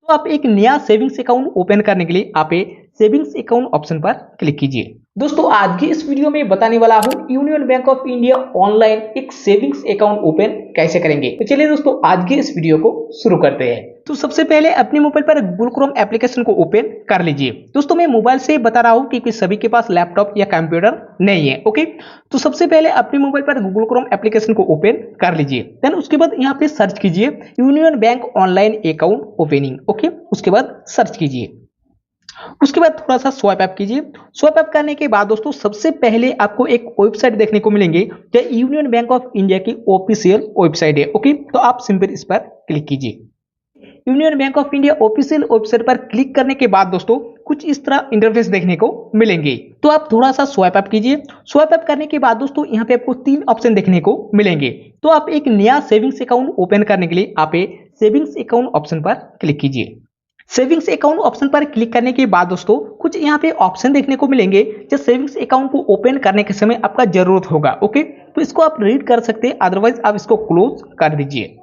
तो आप एक नया सेविंग्स अकाउंट ओपन करने के लिए आप सेविंग्स अकाउंट ऑप्शन पर क्लिक कीजिए। दोस्तों आज की इस वीडियो में बताने वाला हूं union bank of India online एक सेविंग्स अकाउंट ओपन कैसे करेंगे। तो चलिए दोस्तों आज की इस वीडियो को शुरू करते हैं। तो सबसे पहले अपने मोबाइल पर गूगल क्रोम एप्लीकेशन को ओपन कर लीजिए। दोस्तों मैं मोबाइल से बता रहा हूं क्योंकि सभी के पास लैपटॉप या कंप्यूटर नहीं है। ओके, तो सबसे पहले अपने मोबाइल पर गूगल क्रोम एप्लीकेशन को ओपन कर लीजिए। देन उसके बाद यहाँ पे सर्च कीजिए union bank online account opening. Okay, उसके बाद सर्च कीजिए। उसके बाद थोड़ा सा स्वाइप अप कीजिए। स्वाइप अप करने के बाद दोस्तों सबसे पहले आपको एक वेबसाइट देखने को मिलेंगे जो यूनियन बैंक ऑफ इंडिया की ऑफिशियल वेबसाइट है। ओके, तो आप सिंपल इस पर क्लिक कीजिए। Union bank of India official website पर क्लिक करने के बाद दोस्तों कुछ इस तरह इंटरफेस देखने को मिलेंगे। तो आप थोड़ा सा स्वाइप अप कीजिए। स्वाइप अप करने के बाद दोस्तों यहाँ पे आपको 3 ऑप्शन देखने को मिलेंगे। तो आप एक नया सेविंग्स अकाउंट ओपन करने के लिए आप सेविंग्स अकाउंट ऑप्शन पर क्लिक कीजिए। सेविंग्स अकाउंट ऑप्शन पर क्लिक करने के बाद दोस्तों कुछ यहाँ पे ऑप्शन देखने को मिलेंगे जो सेविंग्स अकाउंट को ओपन करने के समय आपका जरूरत होगा। ओके, तो इसको आप रीड कर सकते हैं, अदरवाइज आप इसको क्लोज कर दीजिए।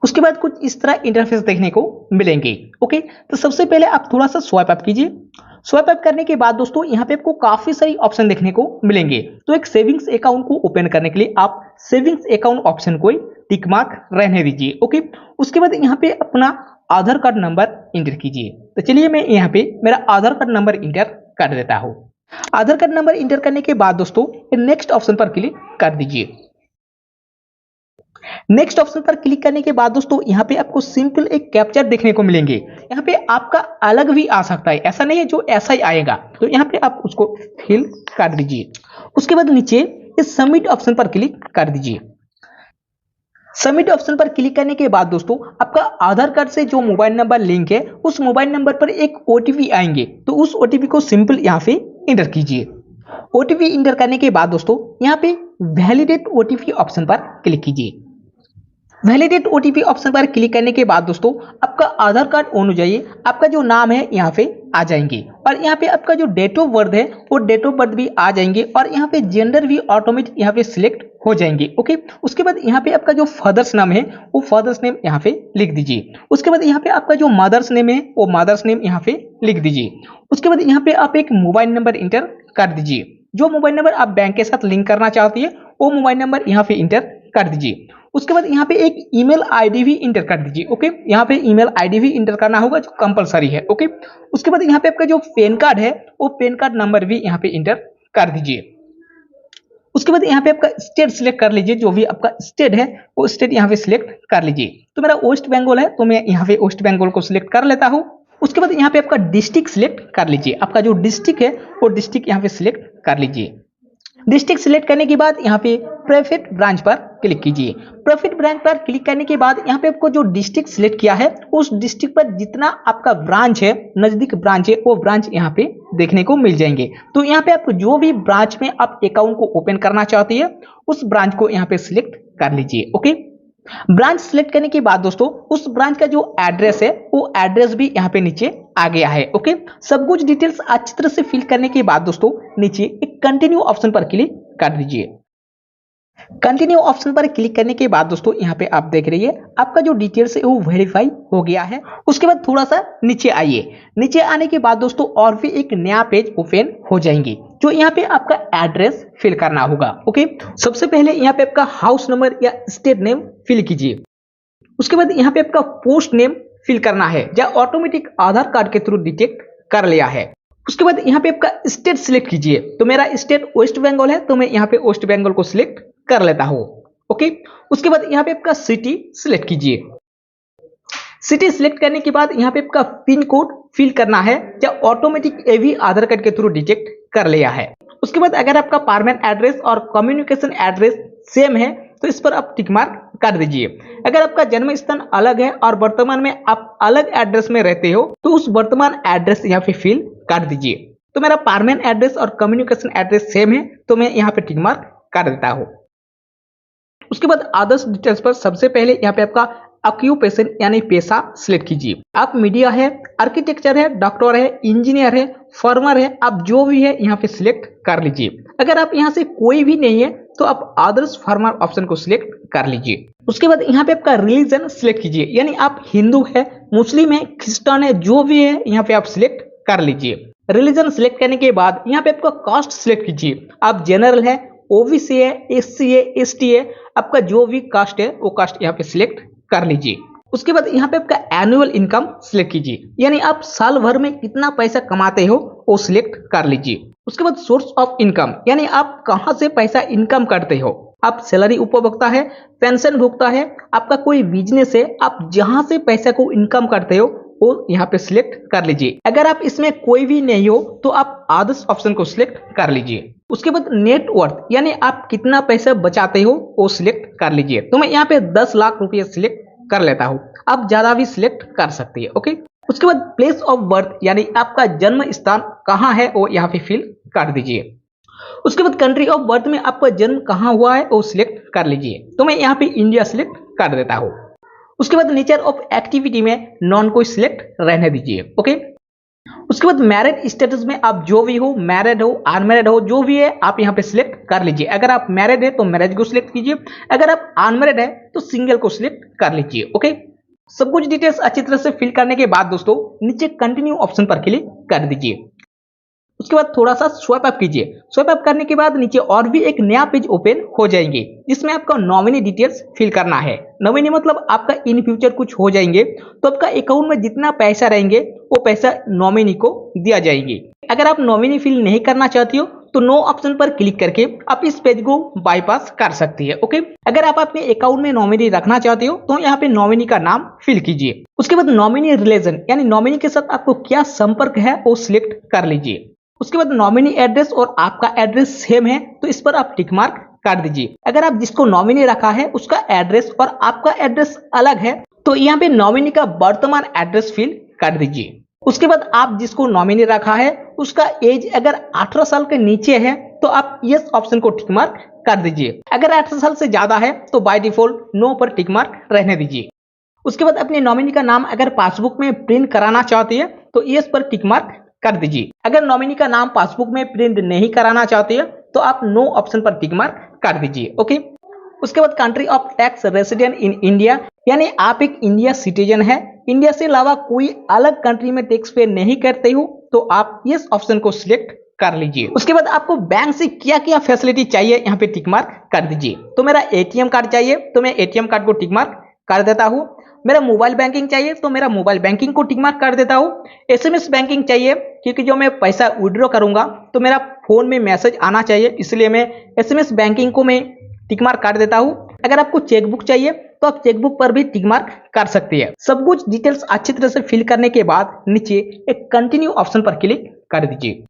उसके बाद कुछ इस तरह इंटरफेस देखने को मिलेंगे। ओके, तो सबसे पहले आप थोड़ा सा स्वाइप अप कीजिए। स्वाइप अप करने के बाद दोस्तों यहाँ पे आपको काफी सारी ऑप्शन देखने को मिलेंगे। तो एक सेविंग्स अकाउंट को ओपन करने के लिए आप सेविंग्स अकाउंट ऑप्शन को टिक मार्क रहने दीजिए। ओके, उसके बाद यहाँ पे अपना आधार कार्ड नंबर इंटर कीजिए। तो चलिए मैं यहाँ पे मेरा आधार कार्ड नंबर इंटर कर देता हूँ। आधार कार्ड नंबर इंटर करने के बाद दोस्तों नेक्स्ट ऑप्शन पर क्लिक कर दीजिए। नेक्स्ट ऑप्शन पर क्लिक करने के बाद दोस्तों यहाँ पे आपको सिंपल एक कैप्चर देखने को मिलेंगे। यहाँ पे आपका अलग भी आ सकता है, ऐसा नहीं है जो ऐसा ही आएगा। तो यहाँ पे आप उसको फिल कर दीजिए। उसके बाद नीचे इस सबमिट ऑप्शन पर क्लिक कर दीजिए। सबमिट ऑप्शन पर क्लिक करने के बाद दोस्तों आपका आधार कार्ड से जो मोबाइल नंबर लिंक है उस मोबाइल नंबर पर एक ओटीपी आएंगे। तो उस ओटीपी को सिंपल यहाँ पे इंटर कीजिए। ओटीपी इंटर करने के बाद दोस्तों यहाँ पे वैलिडेट ओटीपी ऑप्शन पर क्लिक कीजिए। वैलिडेट ओटीपी ऑप्शन पर क्लिक करने के बाद दोस्तों आपका आधार कार्ड ऑन हो जाइए। आपका जो नाम है यहाँ पे आ जाएंगे और यहाँ पे आपका जो डेट ऑफ बर्थ है वो डेट ऑफ बर्थ भी आ जाएंगे और यहाँ पे जेंडर भी ऑटोमेटिक यहाँ पे सिलेक्ट हो जाएंगे। ओके, उसके बाद यहाँ पे आपका जो फादर्स नाम है वो फादर्स नेम यहाँ पे लिख दीजिए। उसके बाद यहाँ पे आपका जो मदर्स नेम है वो मदर्स नेम यहाँ पे लिख दीजिए। उसके बाद यहाँ पे आप एक मोबाइल नंबर इंटर कर दीजिए। जो मोबाइल नंबर आप बैंक के साथ लिंक करना चाहती है वो मोबाइल नंबर यहाँ पे इंटर कर दीजिए। उसके बाद यहाँ पे एक ईमेल आईडी भी इंटर कर दीजिए। ओके, यहाँ पे ईमेल आईडी भी इंटर करना होगा जो कंपलसरी है। ओके, उसके बाद यहाँ पे आपका जो पैन कार्ड है वो पैन कार्ड नंबर भी यहाँ पे इंटर कर दीजिए। उसके बाद यहाँ पे आपका स्टेट सिलेक्ट कर लीजिए। जो भी आपका स्टेट है वो स्टेट यहाँ पे सिलेक्ट कर लीजिए। तो मेरा वेस्ट बंगाल है तो मैं यहाँ पे वेस्ट बंगाल को सिलेक्ट कर लेता हूँ। उसके बाद यहाँ पे आपका डिस्ट्रिक्ट सिलेक्ट कर लीजिए। आपका जो डिस्ट्रिक्ट है वो डिस्ट्रिक्ट यहाँ पे सिलेक्ट कर लीजिए। डिस्ट्रिक्ट सिलेक्ट करने के बाद यहाँ पे प्रोफिट ब्रांच पर क्लिक कीजिए। प्रोफिट ब्रांच पर क्लिक करने के बाद यहाँ पे आपको जो डिस्ट्रिक्ट सिलेक्ट किया है उस डिस्ट्रिक्ट पर जितना आपका ब्रांच है, नजदीक ब्रांच है, वो ब्रांच यहाँ पे देखने को मिल जाएंगे। तो यहाँ पे आपको जो भी ब्रांच में आप अकाउंट को ओपन करना चाहती है उस ब्रांच को यहाँ पे सिलेक्ट कर लीजिए। ओके, ब्रांच सिलेक्ट करने के बाद दोस्तों उस ब्रांच का जो एड्रेस है वो एड्रेस भी यहाँ पे नीचे आ गया है। ओके, सब कुछ डिटेल्स अच्छी तरह से फिल करने के बाद दोस्तों नीचे एक कंटिन्यू ऑप्शन पर क्लिक कर दीजिए। कंटिन्यू ऑप्शन पर क्लिक करने के बाद दोस्तों यहाँ पे आप देख रही है आपका जो डिटेल्स है वो वेरीफाई हो गया है। उसके बाद थोड़ा सा नीचे आइए। नीचे आने के बाद दोस्तों और भी एक नया पेज ओपन हो जाएंगे जो यहाँ पे आपका एड्रेस फिल करना होगा। ओके, सबसे पहले यहाँ पे आपका हाउस नंबर या स्टेट नेम फिल कीजिए। उसके बाद यहाँ पे आपका पोस्ट नेम फिल करना है जो ऑटोमेटिक आधार कार्ड के थ्रू डिटेक्ट कर लिया है। उसके बाद यहाँ पे आपका स्टेट सिलेक्ट कीजिए। तो मेरा स्टेट वेस्ट बंगाल है तो मैं यहाँ पे वेस्ट बंगाल को सिलेक्ट कर लेता हूँ। ओके, उसके बाद यहाँ पे आपका सिटी सिलेक्ट कीजिए। सिटी सिलेक्ट करने के बाद यहाँ पे आपका पिन कोड फिल करना है जो ऑटोमेटिक ये भी आधार कार्ड के थ्रू डिटेक्ट कर लिया है। उसके बाद अगर आपका परमानेंट एड्रेस और कम्युनिकेशन एड्रेस सेम है तो इस पर आप टिक मार्क कर दीजिए। अगर आपका जन्म स्थान अलग है और वर्तमान में आप अलग एड्रेस में रहते हो तो उस वर्तमान एड्रेस यहाँ पे फिल कर दीजिए। तो मेरा परमानेंट एड्रेस और कम्युनिकेशन एड्रेस सेम है तो मैं यहाँ पे टिक मार्क कर देता हूँ। उसके बाद अदर्स डिटेल्स पर सबसे पहले यहाँ पे आपका ऑक्यूपेशन यानी पेशा सिलेक्ट कीजिए। आप मीडिया है, आर्किटेक्चर है, डॉक्टर है, इंजीनियर है, फार्मर है, आप जो भी है यहाँ पे सिलेक्ट कर लीजिए। अगर आप यहाँ से कोई भी नहीं है तो आप आदर्श फार्मर ऑप्शन को सिलेक्ट कर लीजिए। उसके बाद यहाँ पे आपका रिलीजन सिलेक्ट कीजिए, यानी आप हिंदू है, मुस्लिम है, क्रिश्चियन है, जो भी है यहाँ पे आप सिलेक्ट कर लीजिए। रिलीजन सिलेक्ट करने के बाद यहाँ पे आपका कास्ट सिलेक्ट कीजिए। आप जनरल है, ओबीसी है, एससी है, एसटी है, आपका जो भी कास्ट है वो कास्ट यहाँ पे सिलेक्ट कर लीजिए। उसके बाद यहाँ पे आपका एनुअल इनकम सिलेक्ट कीजिए, यानी आप साल भर में कितना पैसा कमाते हो वो सिलेक्ट कर लीजिए। उसके बाद सोर्स ऑफ इनकम, यानी आप कहाँ से पैसा इनकम करते हो। आप सैलरी उपभोक्ता है, पेंशन भुगता है, आपका कोई बिजनेस है, आप जहां से पैसा को इनकम करते हो वो यहाँ पे सिलेक्ट कर लीजिए। अगर आप इसमें कोई भी नहीं हो तो आप आदर्श ऑप्शन को सिलेक्ट कर लीजिए। उसके बाद नेटवर्थ, यानी आप कितना पैसा बचाते हो वो सिलेक्ट कर लीजिए। तो मैं यहाँ पे 10 लाख रुपये सिलेक्ट कर लेता हूँ, आप ज्यादा भी सिलेक्ट कर सकती है। ओके, उसके बाद प्लेस ऑफ बर्थ, यानी आपका जन्म स्थान कहाँ है वो यहाँ पे फिल कर दीजिए। उसके बाद कंट्री ऑफ बर्थ में आपका जन्म कहाँ हुआ है वो सिलेक्ट कर लीजिए। तो मैं यहाँ पे इंडिया सिलेक्ट कर देता हूँ। उसके बाद नेचर ऑफ एक्टिविटी में नॉन को सिलेक्ट रहने दीजिए। ओके, उसके बाद मैरिड स्टेटस में आप जो भी हो, मैरिड हो, अनमैरिड हो, जो भी है आप यहाँ पे सिलेक्ट कर लीजिए। अगर आप मैरिड है तो मैरिज को सिलेक्ट कीजिए, अगर आप अनमैरिड है तो सिंगल को सिलेक्ट कर लीजिए। ओके, सब कुछ डिटेल्स अच्छी तरह से फिल करने के बाद दोस्तों नीचे कंटिन्यू ऑप्शन पर क्लिक कर दीजिए। उसके बाद थोड़ा सा स्वाइप अप कीजिए। स्वाइप अप करने के बाद नीचे और भी एक नया पेज ओपन हो जाएंगे जिसमें आपका नॉमिनी डिटेल्स फिल करना है। नॉमिनी मतलब आपका इन फ्यूचर कुछ हो जाएंगे तो आपका अकाउंट में जितना पैसा रहेंगे वो पैसा नॉमिनी को दिया जाएंगे। अगर आप नॉमिनी फिल नहीं करना चाहती हो तो नो ऑप्शन पर क्लिक करके आप इस पेज को बाईपास कर सकती है। ओके, अगर आप अपने अकाउंट में नॉमिनी रखना चाहते हो तो यहाँ पे नॉमिनी का नाम फिल कीजिए। उसके बाद नॉमिनी रिलेशन, यानी नॉमिनी के साथ आपको क्या संपर्क है वो सिलेक्ट कर लीजिए। उसके बाद नॉमिनी एड्रेस और आपका एड्रेस सेम है तो इस पर आप टिक मार्क कर दीजिए। अगर आप जिसको नॉमिनी रखा है उसका एड्रेस और आपका एड्रेस अलग है तो यहाँ पे नॉमिनी का वर्तमान एड्रेस फिल कर दीजिए। उसके बाद आप जिसको नॉमिनी रखा है उसका एज अगर 18 साल के नीचे है तो आप यस ऑप्शन को टिक मार्क कर दीजिए। अगर 18 साल से ज्यादा है तो बाय डिफॉल्ट नो पर टिक मार्क रहने दीजिए। उसके बाद अपने नॉमिनी का नाम अगर पासबुक में प्रिंट कराना चाहते हैं तो यस पर टिक मार्क कर दीजिए। अगर नॉमिनी का नाम पासबुक में प्रिंट नहीं कराना चाहते हैं तो आप नो ऑप्शन पर टिक मार्क कर दीजिए। ओके, उसके बाद country of tax resident in India, यानी आप एक इंडिया सिटीजन है, इंडिया से अलावा कोई अलग कंट्री में टैक्स पे नहीं करते हो तो आप इस ऑप्शन को सिलेक्ट कर लीजिए। उसके बाद आपको बैंक से क्या क्या फैसिलिटी चाहिए यहाँ पे टिक मार्क कर दीजिए। तो मेरा एटीएम कार्ड चाहिए तो मैं एटीएम कार्ड को टिक मार्क कर देता हूँ। मेरा मोबाइल बैंकिंग चाहिए तो मेरा मोबाइल बैंकिंग को टिक मार्क कर देता हूँ। एसएमएस बैंकिंग चाहिए क्योंकि जो मैं पैसा विड्रॉ करूंगा तो मेरा फोन में मैसेज आना चाहिए, इसलिए मैं एसएमएस बैंकिंग को मैं टिक मार्क कर देता हूँ। अगर आपको चेकबुक चाहिए तो आप चेकबुक पर भी टिक मार्क कर सकते हैं। सब कुछ डिटेल्स अच्छी तरह से फिल करने के बाद नीचे एक कंटिन्यू ऑप्शन पर क्लिक कर दीजिए।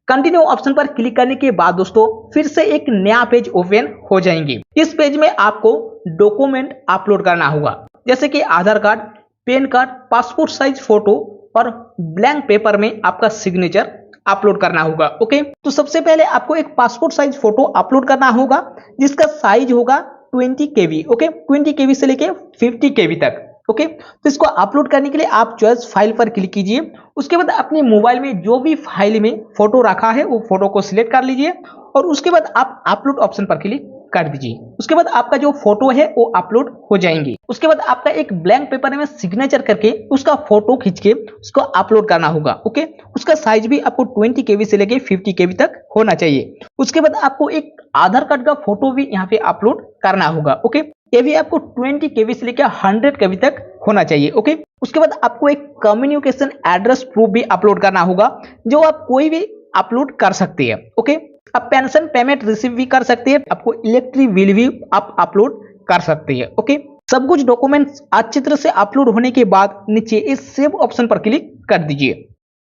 कंटिन्यू ऑप्शन पर क्लिक करने के बाद दोस्तों फिर से एक नया पेज ओपन हो जाएंगे। इस पेज में आपको डॉक्यूमेंट अपलोड करना होगा, जैसे कि Aadhaar card, pan card, passport size photo और ब्लैंक पेपर में आपका सिग्नेचर अपलोड करना होगा। ओके, तो सबसे पहले आपको एक पासपोर्ट साइज फोटो अपलोड करना होगा जिसका साइज होगा 20 KB। ओके, 20 KB से लेके 50 KB तक। ओके, तो इसको अपलोड करने के लिए आप चॉइस फाइल पर क्लिक कीजिए। उसके बाद अपने मोबाइल में जो भी फाइल में फोटो रखा है वो फोटो को सिलेक्ट कर लीजिए और उसके बाद आप अपलोड ऑप्शन पर क्लिक कर दीजिए। उसके बाद आपका जो फोटो है वो अपलोड हो जाएंगे। उसके बाद आपका एक ब्लैंक पेपर में सिग्नेचर करके उसका फोटो खींच के उसको अपलोड करना होगा। ओके, उसका साइज भी आपको 20 KB से लेके 50 KB तक होना चाहिए। उसके बाद आपको एक आधार कार्ड का फोटो भी यहाँ पे अपलोड करना होगा। ओके, ये भी आपको 20 KB से लेकर 100 KB तक होना चाहिए। ओके, उसके बाद आपको एक कम्युनिकेशन एड्रेस प्रूफ भी अपलोड करना होगा जो आप कोई भी अपलोड कर सकते हैं। ओके, आप पेंशन पेमेंट रिसीव भी कर सकते हैं, आपको इलेक्ट्रिक बिल भी आप अपलोड कर सकते हैं। ओके, सब कुछ डॉक्यूमेंट्स अच्छी तरह से अपलोड होने के बाद नीचे इस सेव ऑप्शन पर क्लिक कर दीजिए।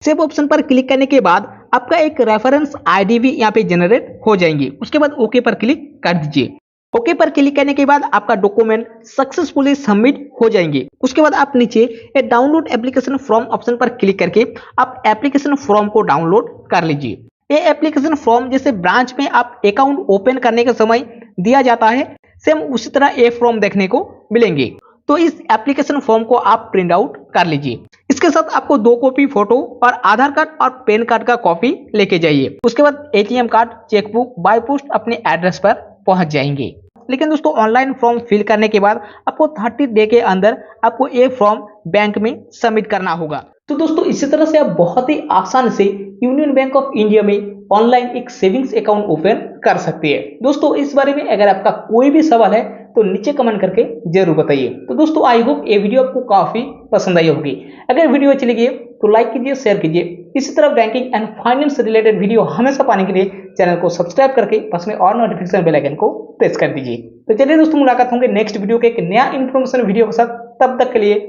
सेव ऑप्शन पर क्लिक करने के बाद आपका एक रेफरेंस आईडी भी यहाँ पे जनरेट हो जाएंगी। उसके बाद ओके पर क्लिक कर दीजिए। ओके पर क्लिक करने के बाद आपका डॉक्यूमेंट सक्सेसफुली सबमिट हो जाएंगे। उसके बाद आप नीचे ए डाउनलोड एप्लीकेशन फॉर्म ऑप्शन पर क्लिक करके आप एप्लीकेशन फॉर्म को डाउनलोड कर लीजिए। ये एप्लीकेशन फॉर्म जैसे ब्रांच में आप अकाउंट ओपन करने के समय दिया जाता है, सेम उसी तरह ए फॉर्म देखने को मिलेंगे। तो इस एप्लीकेशन फॉर्म को आप प्रिंट आउट कर लीजिए। इसके साथ आपको 2 कॉपी फोटो और आधार कार्ड और पैन कार्ड का कॉपी लेके जाइए। उसके बाद ATM card, chequebook by post अपने एड्रेस पर पहुंच जाएंगे। लेकिन दोस्तों ऑनलाइन फॉर्म फिल करने के बाद आपको 30 डे के अंदर आपको ये फॉर्म बैंक में सबमिट करना होगा। तो दोस्तों इसी तरह से आप बहुत ही आसान से यूनियन बैंक ऑफ इंडिया में ऑनलाइन एक सेविंग्स अकाउंट ओपन कर सकते हैं। दोस्तों इस बारे में अगर आपका कोई भी सवाल है तो नीचे कमेंट करके जरूर बताइए। तो दोस्तों आई होप ये वीडियो आपको काफी पसंद आई होगी। अगर वीडियो अच्छी लगी तो लाइक कीजिए, शेयर कीजिए। इसी तरह banking and finance related video हमेशा पाने के लिए चैनल को सब्सक्राइब करके पास में और नोटिफिकेशन बेल आइकन को प्रेस कर दीजिए। तो चलिए दोस्तों मुलाकात होंगे नेक्स्ट वीडियो के एक नया इन्फॉर्मेशन वीडियो के साथ। तब तक के लिए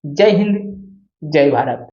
जय हिंद, जय भारत।